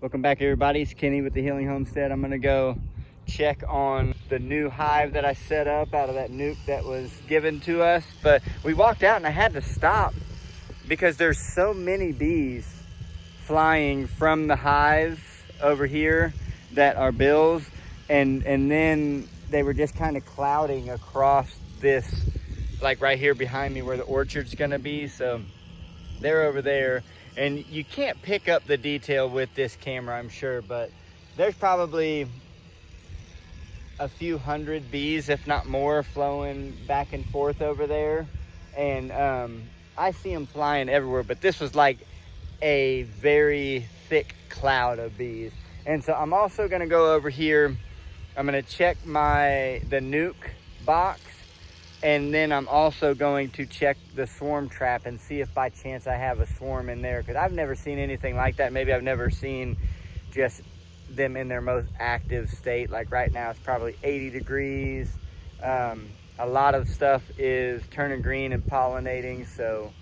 Welcome back, everybody. It's Kenny with the Healing Homestead. I'm gonna go check on the new hive that I set up out of that nuke that was given to us. But we walked out and I had to stop because there's so many bees flying from the hives over here that are bills, and then they were just kind of clouding across this, like right here behind me where the orchard's gonna be. So they're over there, and you can't pick up the detail with this camera, I'm sure, but there's probably a few hundred bees, if not more, flowing back and forth over there. And I see them flying everywhere, but this was like a very thick cloud of bees. And so I'm also gonna go over here. I'm gonna check the nuke box, and then I'm also going to check the swarm trap and see if by chance I have a swarm in there, because I've never seen anything like that. Maybe I've never seen just them in their most active state. Like right now it's probably 80 degrees. A lot of stuff is turning green and pollinating. So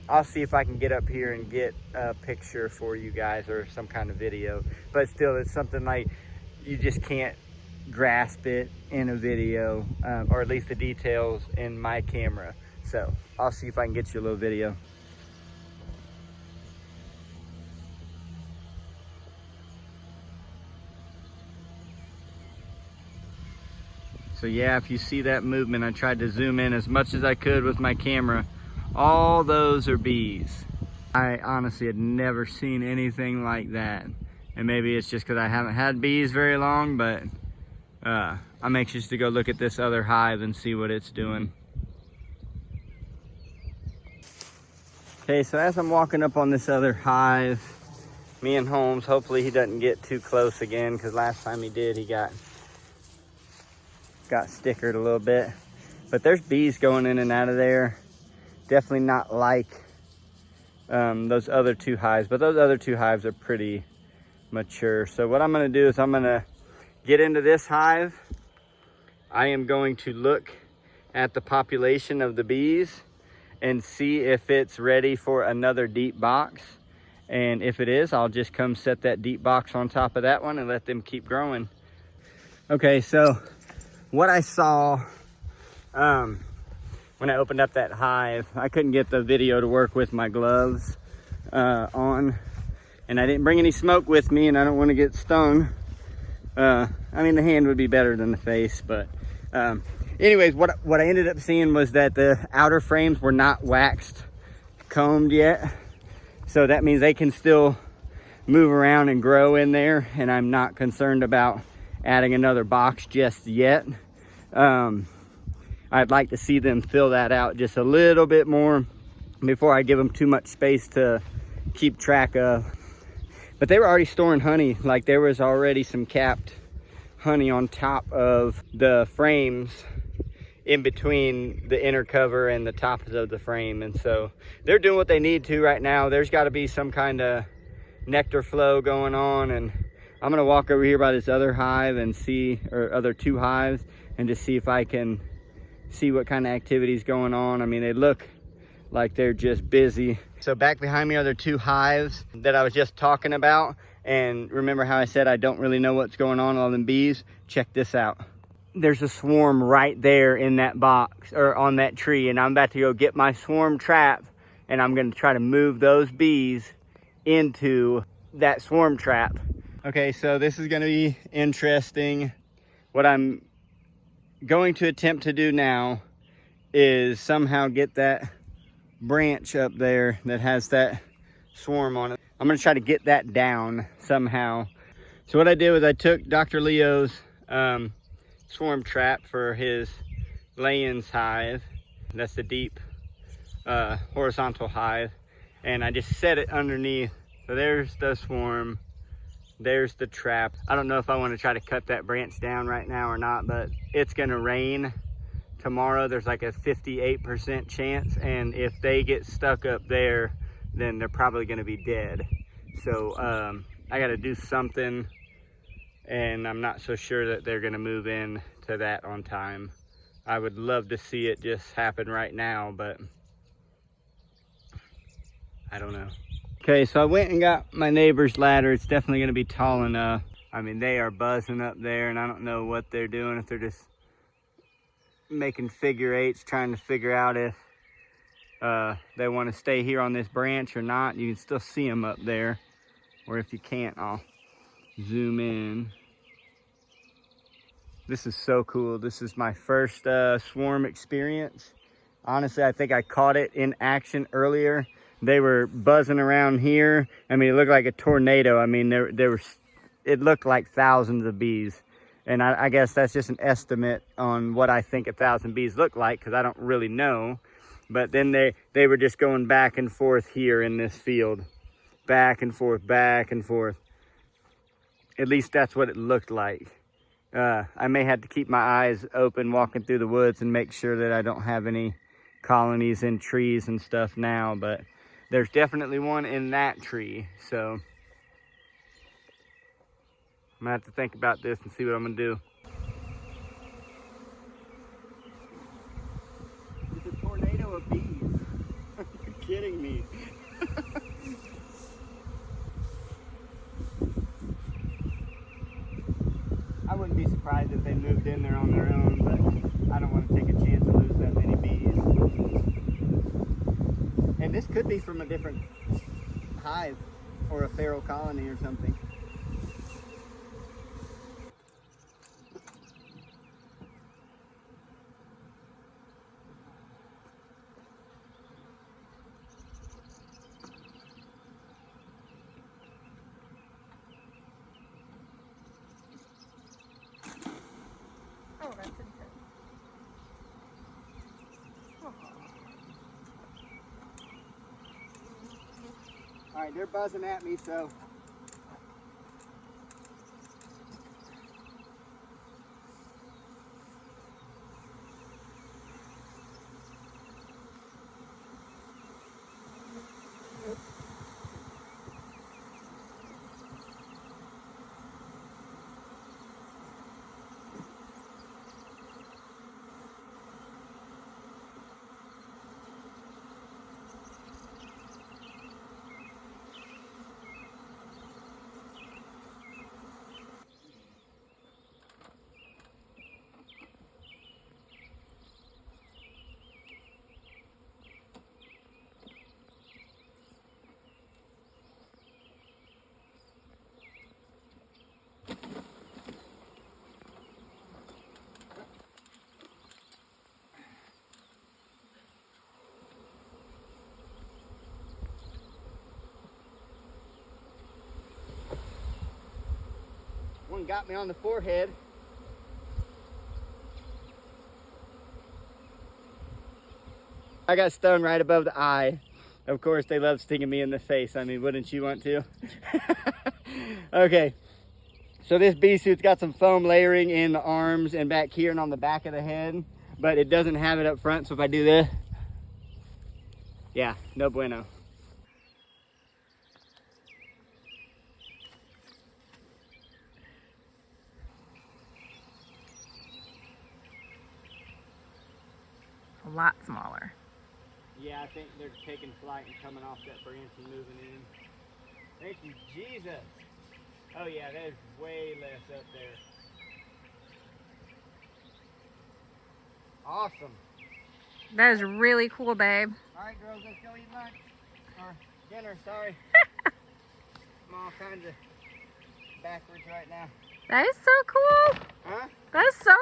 I'll see if I can get up here and get a picture for you guys or some kind of video. But still, it's something like you just can't grasp it in a video, or at least the details in my camera. So I'll see if I can get you a little video. So yeah, if you see that movement, I tried to zoom in as much as I could with my camera. All those are bees. I honestly had never seen anything like that. And maybe it's just because I haven't had bees very long, but I'm anxious to go look at this other hive and see what it's doing. Okay, so as I'm walking up on this other hive, me and Holmes, hopefully he doesn't get too close again, because last time he did, he got stickered a little bit. But there's bees going in and out of there. Definitely not like those other two hives, but those other two hives are pretty mature. So what I'm gonna do is I'm gonna get into this hive. I am going to look at the population of the bees and see if it's ready for another deep box. And if it is, I'll just come set that deep box on top of that one and let them keep growing. Okay, so what I saw when I opened up that hive, I couldn't get the video to work with my gloves on, and I didn't bring any smoke with me, and I don't want to get stung. I mean, the hand would be better than the face, but anyways, what I ended up seeing was that the outer frames were not waxed combed yet. So that means they can still move around and grow in there, and I'm not concerned about adding another box just yet. I'd like to see them fill that out just a little bit more before I give them too much space to keep track of. But they were already storing honey. Like, there was already some capped honey on top of the frames in between the inner cover and the tops of the frame. And so they're doing what they need to right now. There's got to be some kind of nectar flow going on, and I'm gonna walk over here by this other hive and see, or other two hives, and just see if I can see what kind of activity is going on. I mean, they look like they're just busy. So back behind me are the two hives that I was just talking about. And remember how I said I don't really know what's going on with all them bees? Check this out. There's a swarm right there in that box, or on that tree, and I'm about to go get my swarm trap, and I'm gonna try to move those bees into that swarm trap. Okay, so this is gonna be interesting. What I'm going to attempt to do now is somehow get that branch up there that has that swarm on it. I'm gonna try to get that down somehow. So what I did was I took Dr. Leo's swarm trap for his lay-ins hive. That's the deep horizontal hive. And I just set it underneath. So there's the swarm. There's the trap. I don't know if I want to try to cut that branch down right now or not, but it's gonna rain tomorrow. There's like a 58% chance, and if they get stuck up there, then they're probably gonna be dead. So I gotta do something, and I'm not so sure that they're gonna move in to that on time. I would love to see it just happen right now, but I don't know. Okay, so I went and got my neighbor's ladder. It's definitely gonna be tall enough. I mean, they are buzzing up there, and I don't know what they're doing, if they're just making figure eights, trying to figure out if they want to stay here on this branch or not. You can still see them up there, or if you can't, I'll zoom in. This is so cool. This is my first swarm experience. Honestly, I think I caught it in action earlier. They were buzzing around here. I mean, it looked like a tornado. I mean, it looked like thousands of bees. And I guess that's just an estimate on what I think 1,000 bees look like, because I don't really know. But then they were just going back and forth here in this field. Back and forth, back and forth. At least that's what it looked like. I may have to keep my eyes open walking through the woods and make sure that I don't have any colonies in trees and stuff now, but there's definitely one in that tree, so I'm gonna have to think about this and see what I'm gonna do. It's a tornado of bees. Are you kidding me? I wouldn't be surprised if they moved in there on their own, but I don't want to take a chance to lose that many bees. And this could be from a different hive or a feral colony or something. Oh, that's intense. All right, they're buzzing at me, so. One got me on the forehead. I got stung right above the eye. Of course, they love stinging me in the face. I mean, wouldn't you want to? Okay, so this bee suit's got some foam layering in the arms and back here and on the back of the head, but it doesn't have it up front. So if I do this, yeah, no bueno. A lot smaller. Yeah, I think they're taking flight and coming off that branch and moving in. Thank you, Jesus. Oh yeah, there's way less up there. Awesome. That is really cool, babe. All right, girls, let's go eat lunch. Or dinner, sorry. I'm all kinds of backwards right now. That is so cool. Huh? That is so